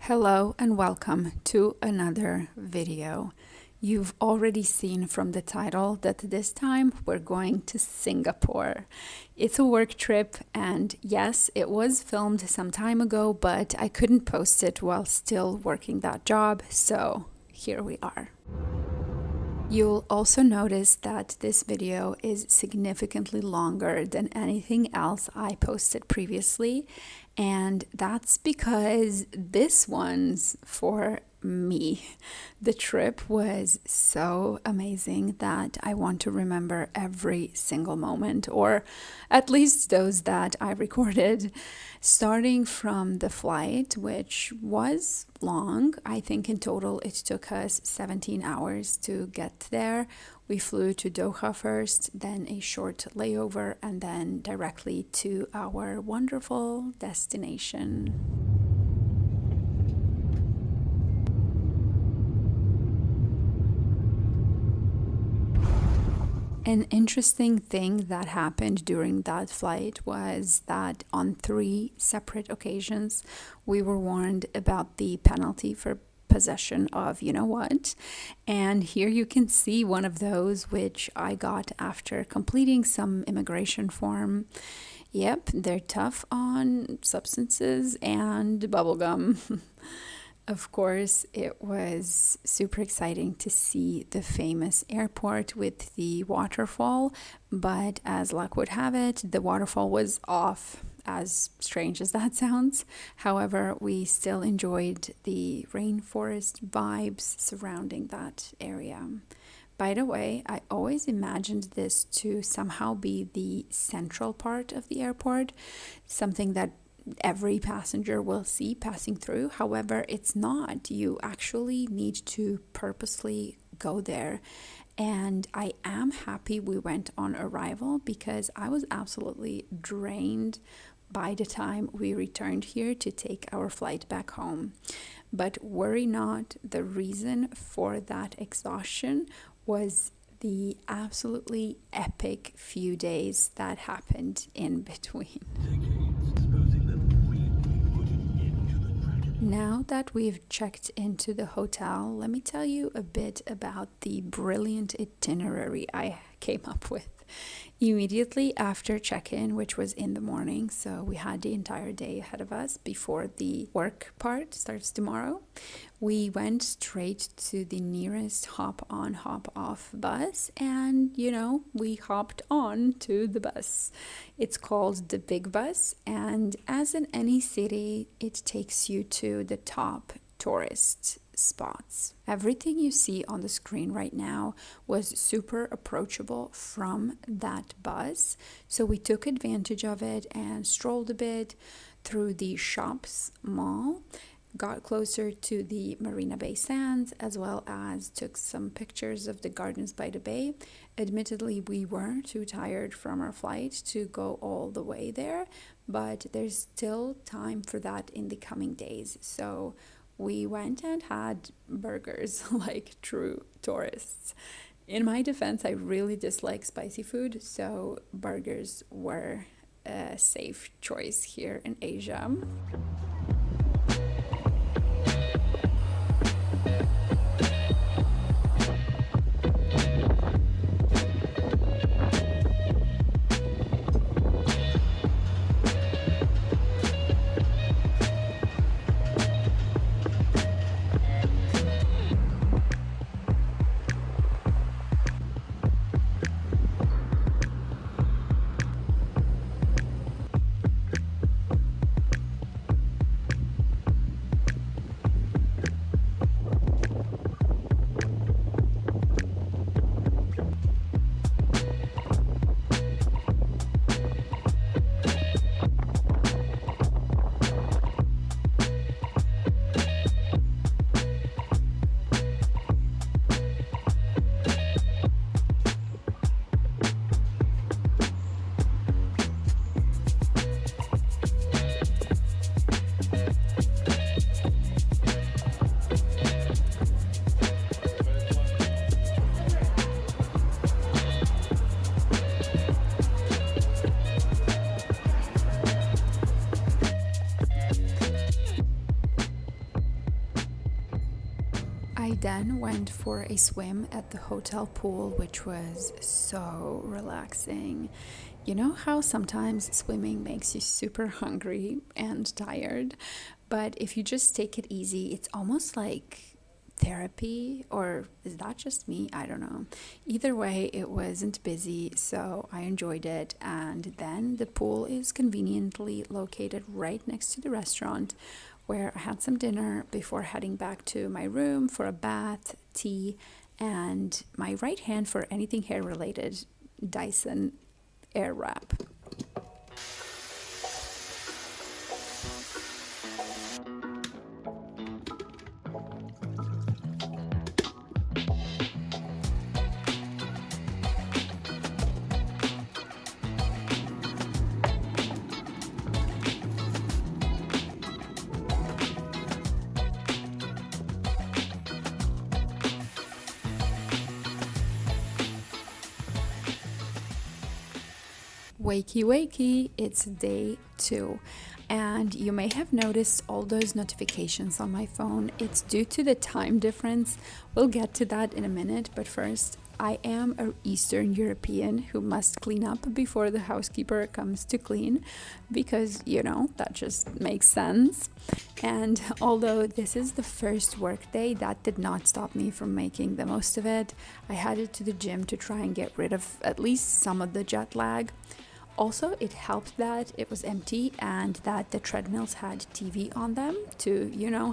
Hello and welcome to another video. You've already seen from the title that this time we're going to Singapore. It's a work trip, and yes, it was filmed some time ago, but I couldn't post it while still working that job, so here we are. You'll also notice that this video is significantly longer than anything else I posted previously, and that's because this one's for me. The trip was so amazing that I want to remember every single moment, or at least those that I recorded, starting from the flight, which was long. I think in total it took us 17 hours to get there. We flew to Doha first, then a short layover, and then directly to our wonderful destination. An interesting thing that happened during that flight was that on 3 separate occasions, we were warned about the penalty for possession of you know what. And here you can see one of those, which I got after completing some immigration form. Yep, they're tough on substances and bubblegum. Of course, it was super exciting to see the famous airport with the waterfall, but as luck would have it, the waterfall was off, as strange as that sounds. However, we still enjoyed the rainforest vibes surrounding that area. By the way, I always imagined this to somehow be the central part of the airport, something that every passenger will see passing through. However, it's not. You actually need to purposely go there. And I am happy we went on arrival because I was absolutely drained by the time we returned here to take our flight back home. But worry not, the reason for that exhaustion was the absolutely epic few days that happened in between. Now that we've checked into the hotel, let me tell you a bit about the brilliant itinerary I came up with. Immediately after check-in, which was in the morning, so we had the entire day ahead of us before the work part starts tomorrow, we went straight to the nearest hop-on, hop-off bus, and we hopped on to the bus. It's called the Big Bus, and as in any city, it takes you to the top tourist spots. Everything you see on the screen right now was super approachable from that bus, so we took advantage of it and strolled a bit through the shops mall, got closer to the Marina Bay Sands, as well as took some pictures of the gardens by the bay. Admittedly, we were too tired from our flight to go all the way there, but there's still time for that in the coming days. So we went and had burgers like true tourists. In my defense, I really dislike spicy food, so burgers were a safe choice here in Asia. I then went for a swim at the hotel pool, which was so relaxing. You know how sometimes swimming makes you super hungry and tired, but if you just take it easy, it's almost like therapy, or is that just me? I don't know. Either way, it wasn't busy, so I enjoyed it. And then the pool is conveniently located right next to the restaurant, where I had some dinner before heading back to my room for a bath, tea, and my right hand for anything hair related, Dyson Air Wrap. Wakey, wakey, it's day 2. And you may have noticed all those notifications on my phone. It's due to the time difference. We'll get to that in a minute, but first, I am an Eastern European who must clean up before the housekeeper comes to clean because, that just makes sense. And although this is the first work day, that did not stop me from making the most of it. I headed to the gym to try and get rid of at least some of the jet lag. Also, it helped that it was empty and that the treadmills had TV on them to,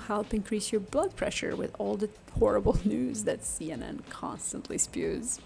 help increase your blood pressure with all the horrible news that CNN constantly spews.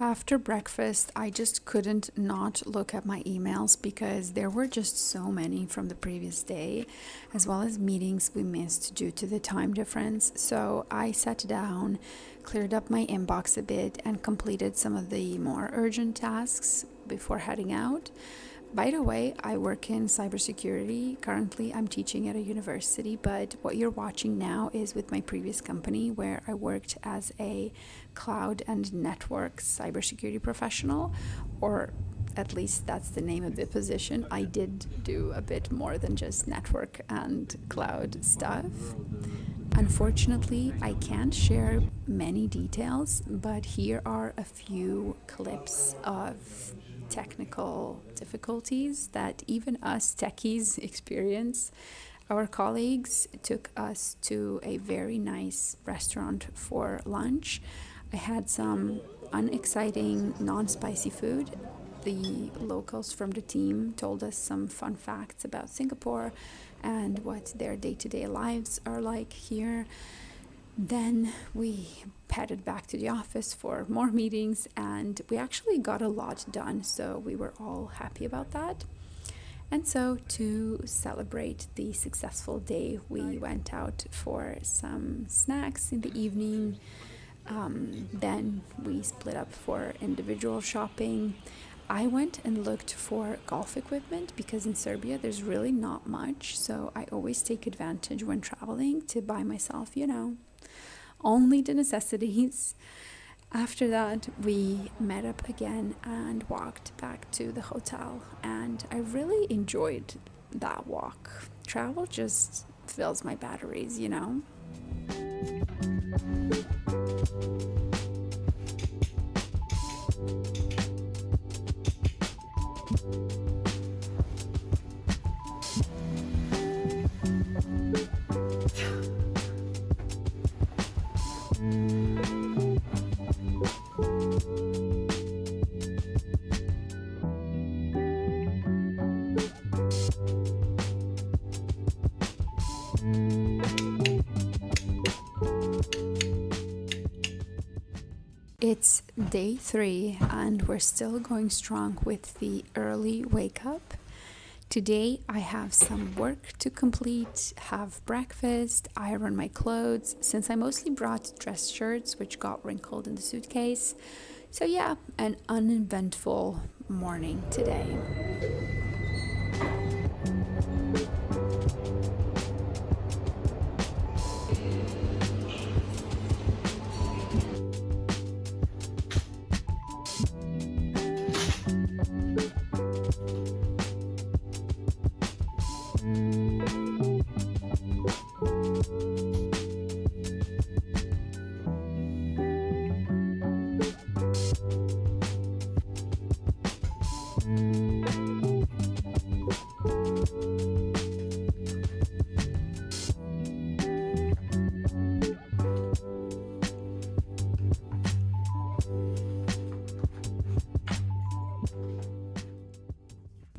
After breakfast, I just couldn't not look at my emails because there were just so many from the previous day, as well as meetings we missed due to the time difference. So I sat down, cleared up my inbox a bit, and completed some of the more urgent tasks before heading out. By the way, I work in cybersecurity. Currently, I'm teaching at a university, but what you're watching now is with my previous company where I worked as a cloud and network cybersecurity professional, or at least that's the name of the position. I did do a bit more than just network and cloud stuff. Unfortunately, I can't share many details, but here are a few clips of technical difficulties that even us techies experience. Our colleagues took us to a very nice restaurant for lunch. I had some unexciting, non-spicy food. The locals from the team told us some fun facts about Singapore and what their day-to-day lives are like here. Then we headed back to the office for more meetings, and we actually got a lot done, so we were all happy about that. And so to celebrate the successful day, we went out for some snacks in the evening. Then we split up for individual shopping. I went and looked for golf equipment because in Serbia there's really not much, so I always take advantage when traveling to buy myself, only the necessities. After that, we met up again and walked back to the hotel, and I really enjoyed that walk. Travel just fills my batteries. It's day 3 and we're still going strong with the early wake up. Today I have some work to complete, have breakfast, iron my clothes, since I mostly brought dress shirts which got wrinkled in the suitcase. So yeah, an uneventful morning today.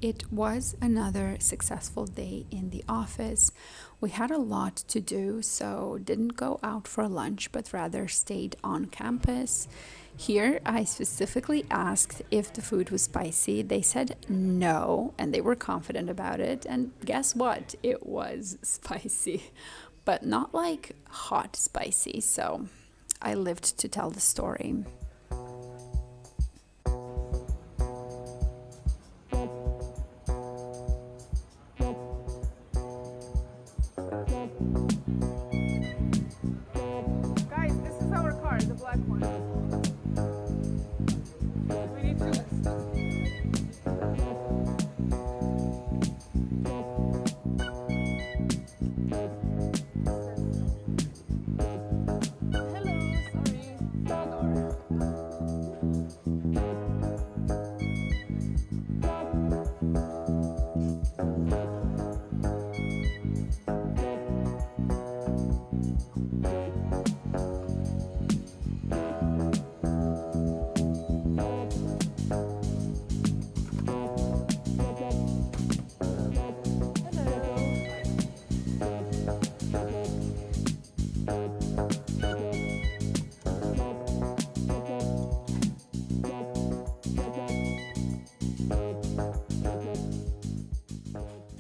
It was another successful day in the office. We had a lot to do, so didn't go out for lunch, but rather stayed on campus. Here, I specifically asked if the food was spicy. They said no, and they were confident about it. And guess what? It was spicy, but not like hot spicy. So I lived to tell the story. Guys, this is our car, the black one. We need to. Hello, sorry. Door.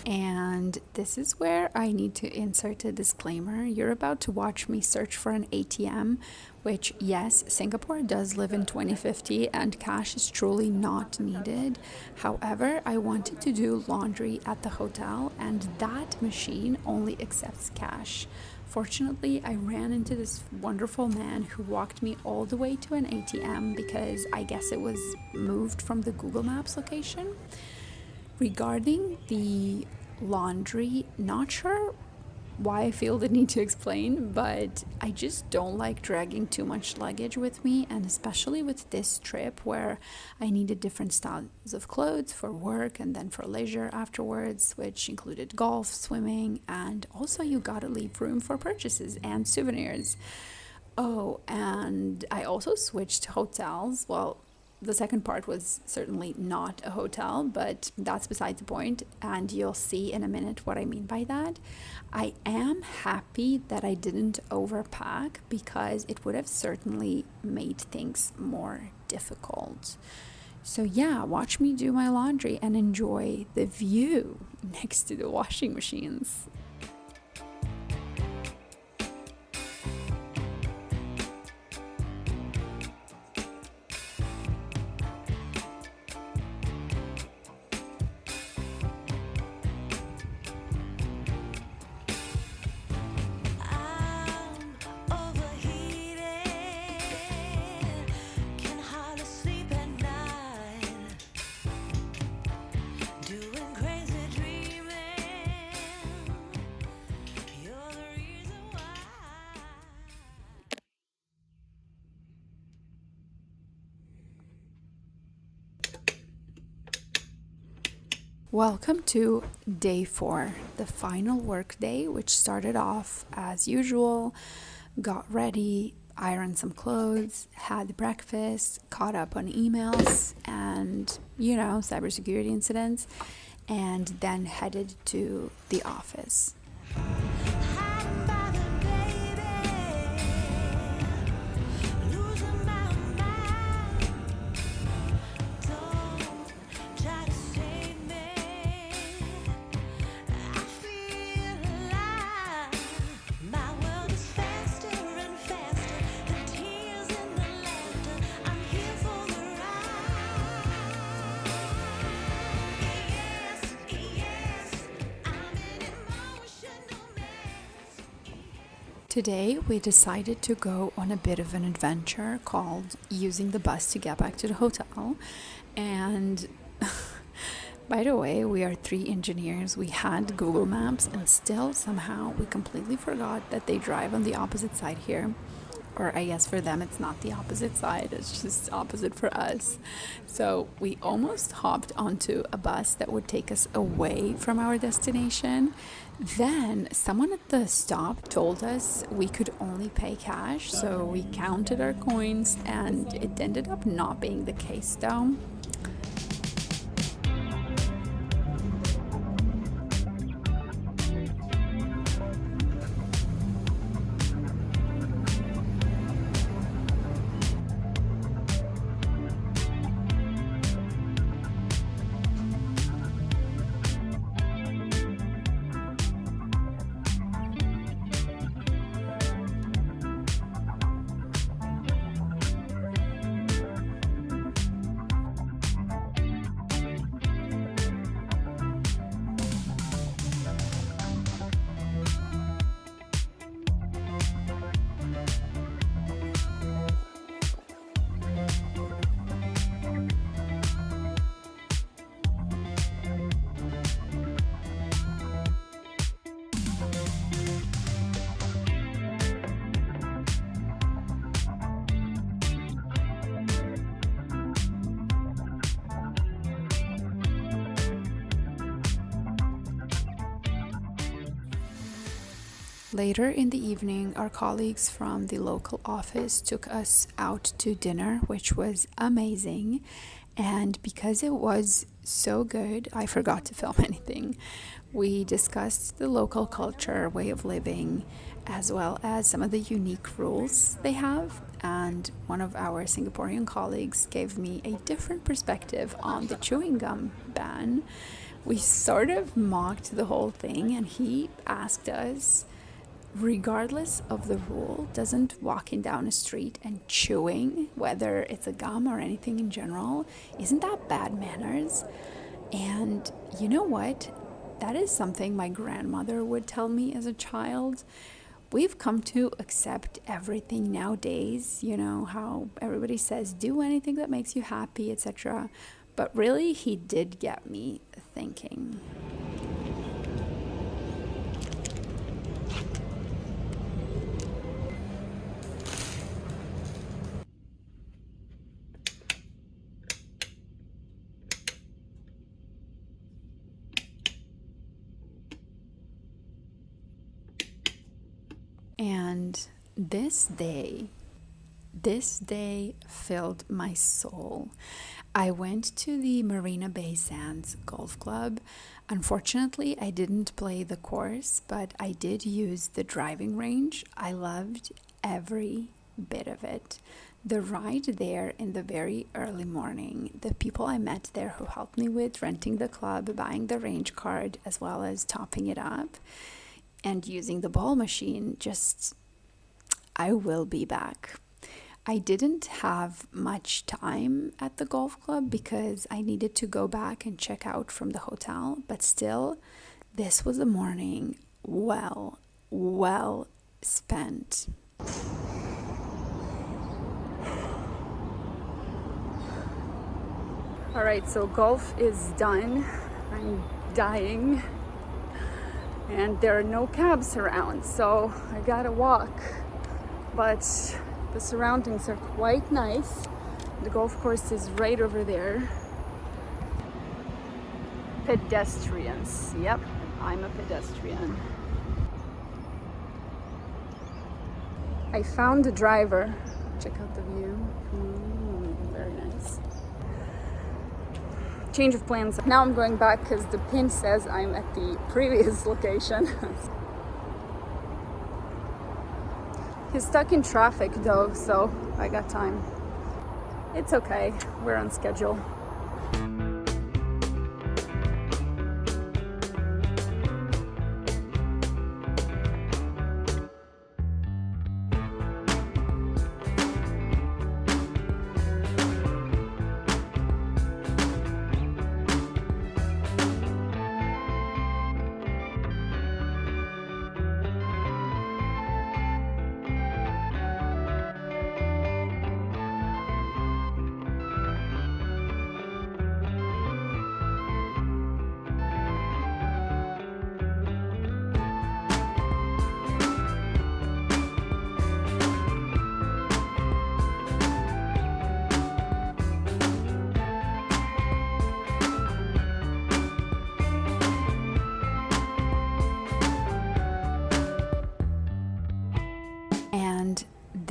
And this is where I need to insert a disclaimer. You're about to watch me search for an ATM, which, yes, Singapore does live in 2050 and cash is truly not needed. However, I wanted to do laundry at the hotel and that machine only accepts cash. Fortunately, I ran into this wonderful man who walked me all the way to an ATM because I guess it was moved from the Google Maps location. Regarding the laundry, not sure why I feel the need to explain, but I just don't like dragging too much luggage with me, and especially with this trip where I needed different styles of clothes for work and then for leisure afterwards, which included golf, swimming, and also you gotta leave room for purchases and souvenirs. Oh, and I also switched hotels. Well, the second part was certainly not a hotel, but that's beside the point, and you'll see in a minute what I mean by that. I am happy that I didn't overpack because it would have certainly made things more difficult. So yeah, watch me do my laundry and enjoy the view next to the washing machines. Welcome to day 4, the final work day, which started off as usual. Got ready, ironed some clothes, had breakfast, caught up on emails and, cybersecurity incidents, and then headed to the office. Today, we decided to go on a bit of an adventure called using the bus to get back to the hotel. And by the way, we are three engineers. We had Google Maps, and still somehow we completely forgot that they drive on the opposite side here. Or I guess for them, it's not the opposite side, it's just opposite for us. So we almost hopped onto a bus that would take us away from our destination. Then someone at the stop told us we could only pay cash, so we counted our coins, and it ended up not being the case though. Later in the evening, our colleagues from the local office took us out to dinner, which was amazing. And because it was so good, I forgot to film anything. We discussed the local culture, way of living, as well as some of the unique rules they have. And one of our Singaporean colleagues gave me a different perspective on the chewing gum ban. We sort of mocked the whole thing, and he asked us, regardless of the rule, doesn't walking down a street and chewing, whether it's a gum or anything in general, isn't that bad manners? And you know what? That is something my grandmother would tell me as a child. We've come to accept everything nowadays, you know, how everybody says do anything that makes you happy, etc. But really, he did get me thinking. And this day filled my soul. I went to the Marina Bay Sands Golf Club. Unfortunately, I didn't play the course, but I did use the driving range. I loved every bit of it. The ride there in the very early morning, the people I met there who helped me with renting the club, buying the range card, as well as topping it up, and using the ball machine, just, I will be back. I didn't have much time at the golf club because I needed to go back and check out from the hotel, but still, this was a morning well spent. All right, so golf is done. I'm dying. And there are no cabs around, so I gotta walk. But the surroundings are quite nice. The golf course is right over there. Pedestrians. Yep, I'm a pedestrian. I found the driver. Check out the view. Very nice. Change of plans. Now I'm going back because the pin says I'm at the previous location. He's stuck in traffic though, so I got time. It's okay, we're on schedule.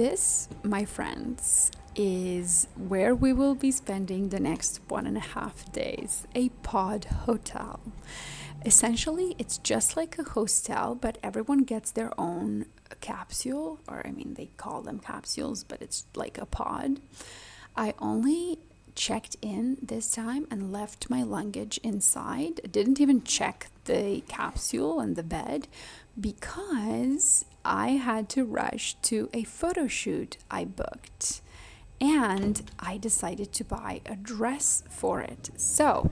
This, my friends, is where we will be spending the next 1.5 days, a pod hotel. Essentially, it's just like a hostel, but everyone gets their own capsule, or I mean, they call them capsules, but it's like a pod. I only checked in this time and left my luggage inside. I didn't even check the capsule and the bed because I had to rush to a photo shoot I booked. And I decided to buy a dress for it. So,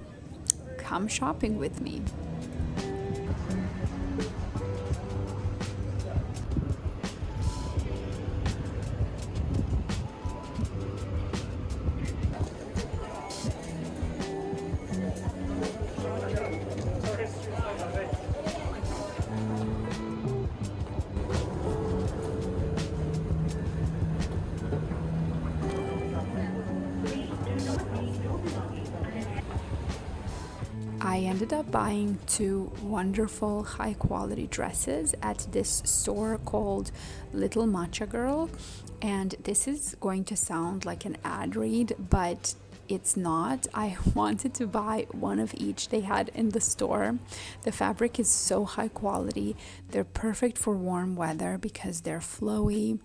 come shopping with me. I ended up buying two wonderful high quality dresses at this store called Little Matcha Girl. And this is going to sound like an ad read, but it's not. I wanted to buy one of each they had in the store. The fabric is so high quality. They're perfect for warm weather because they're flowy.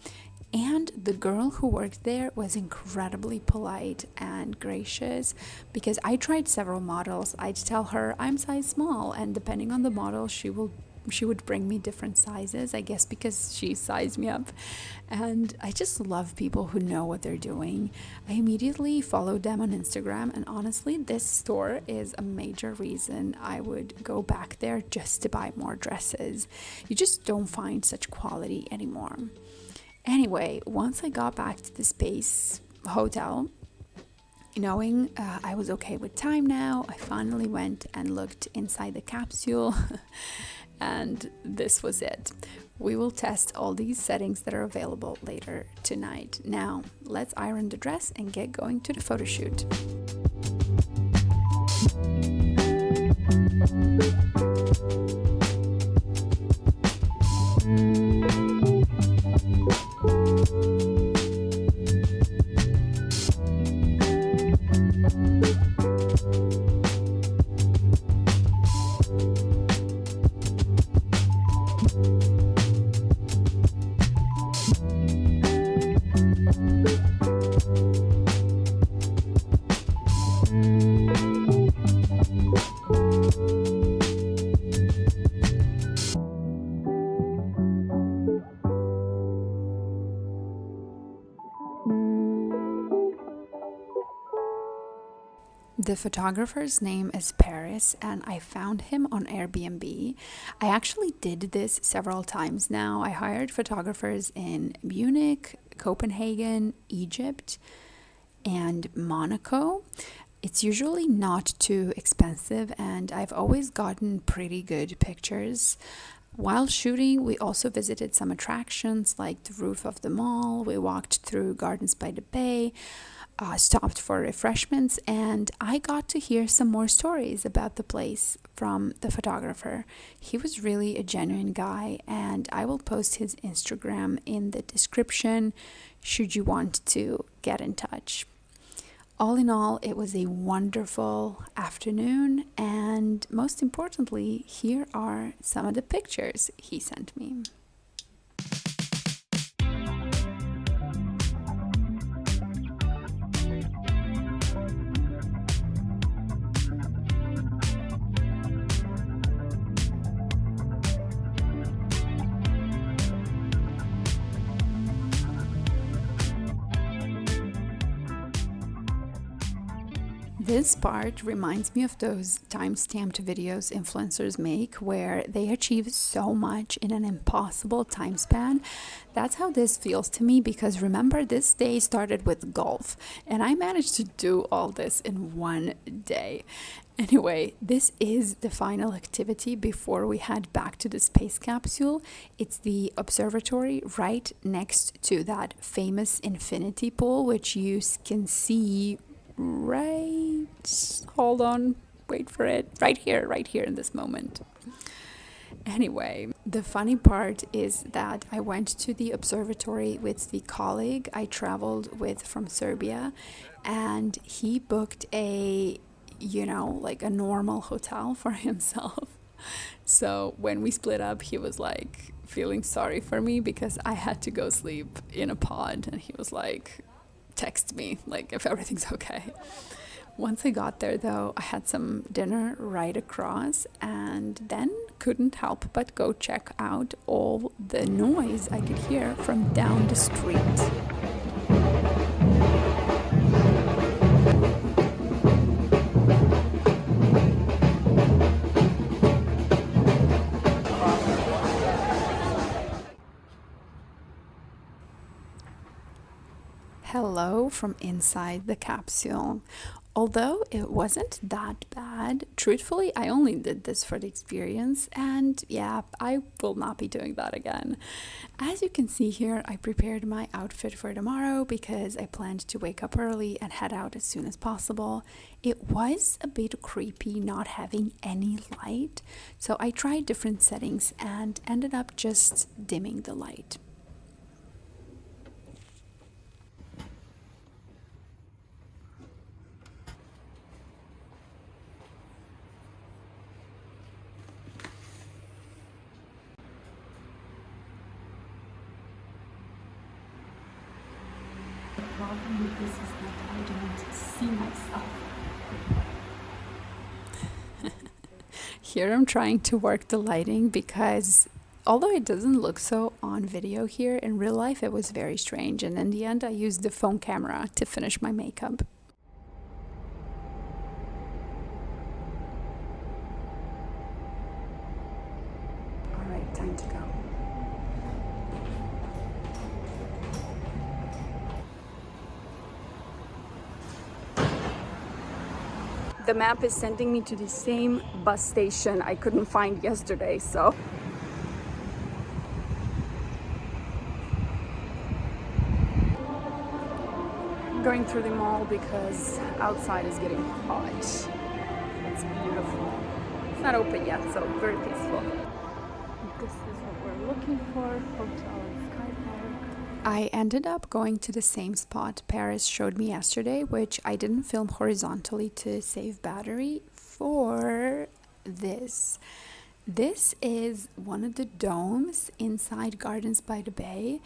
And the girl who worked there was incredibly polite and gracious because I tried several models. I'd tell her I'm size small, and depending on the model, she would bring me different sizes, I guess because she sized me up. And I just love people who know what they're doing. I immediately followed them on Instagram, and honestly, this store is a major reason I would go back there just to buy more dresses. You just don't find such quality anymore. Anyway, once I got back to the space hotel, knowing I was okay with time now, I finally went and looked inside the capsule and this was it. We will test all these settings that are available later tonight. Now, let's iron the dress and get going to the photo shoot. The photographer's name is Paris, and I found him on Airbnb. I actually did this several times now. I hired photographers in Munich, Copenhagen, Egypt, and Monaco. It's usually not too expensive, and I've always gotten pretty good pictures. While shooting, we also visited some attractions like the roof of the mall. We walked through Gardens by the Bay, stopped for refreshments, and I got to hear some more stories about the place from the photographer. He was really a genuine guy, and I will post his Instagram in the description should you want to get in touch. All in all, it was a wonderful afternoon, and most importantly, here are some of the pictures he sent me. This part reminds me of those time-stamped videos influencers make where they achieve so much in an impossible time span. That's how this feels to me, because remember, this day started with golf and I managed to do all this in one day. Anyway, this is the final activity before we head back to the space capsule. It's the observatory right next to that famous infinity pool, which you can see hold on, wait for it, right here in this moment. Anyway, the funny part is that I went to the observatory with the colleague I traveled with from Serbia, and he booked like a normal hotel for himself. So when we split up, he was like feeling sorry for me because I had to go sleep in a pod, and he was like, text me, like, if everything's okay. Once I got there, though, I had some dinner right across and then couldn't help but go check out all the noise I could hear from down the street. Hello from inside the capsule. Although it wasn't that bad, truthfully, I only did this for the experience, and yeah, I will not be doing that again. As you can see here, I prepared my outfit for tomorrow because I planned to wake up early and head out as soon as possible. It was a bit creepy not having any light, so I tried different settings and ended up just dimming the light. The problem with this is that I don't see myself. Here I'm trying to work the lighting because although it doesn't look so on video here, in real life it was very strange, and in the end I used the phone camera to finish my makeup. Alright, time to go. The map is sending me to the same bus station I couldn't find yesterday, so. Going through the mall because outside is getting hot. It's beautiful. It's not open yet, so very peaceful. This is what we're looking for, Hotel Sky Park. I ended up going to the same spot Paris showed me yesterday, which I didn't film horizontally to save battery for this. This is one of the domes inside Gardens by the Bay,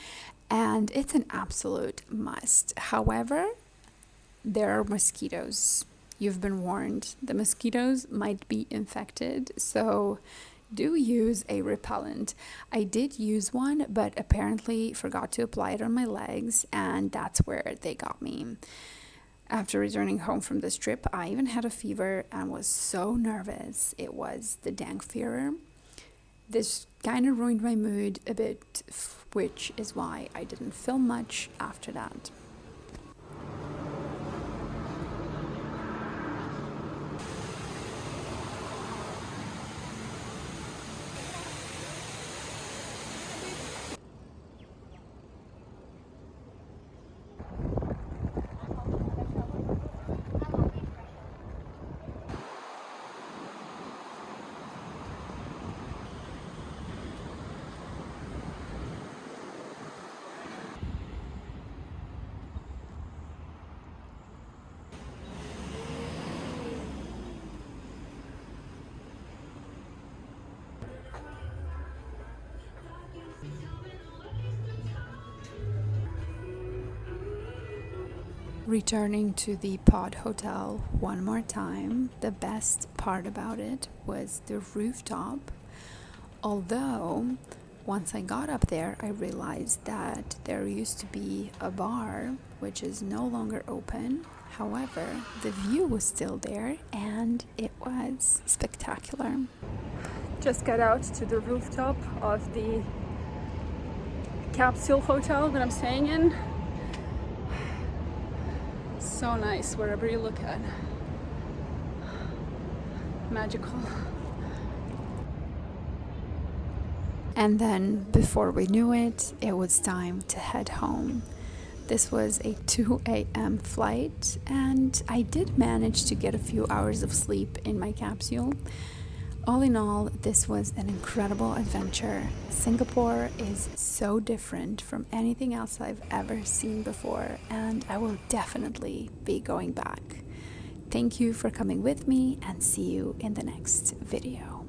and it's an absolute must. However, there are mosquitoes. You've been warned. The mosquitoes might be infected, so do use a repellent. I did use one, but apparently forgot to apply it on my legs, and that's where they got me. After returning home from this trip, I even had a fever and was so nervous. It was the dengue fever. This kind of ruined my mood a bit, which is why I didn't film much after that. Returning to the pod hotel one more time, the best part about it was the rooftop. Although, once I got up there, I realized that there used to be a bar, which is no longer open. However, the view was still there, and it was spectacular. Just got out to the rooftop of the capsule hotel that I'm staying in. So nice wherever you look at. Magical. And then, before we knew it, it was time to head home. This was a 2 a.m. flight, and I did manage to get a few hours of sleep in my capsule. All in all, this was an incredible adventure. Singapore is so different from anything else I've ever seen before, and I will definitely be going back. Thank you for coming with me, and see you in the next video.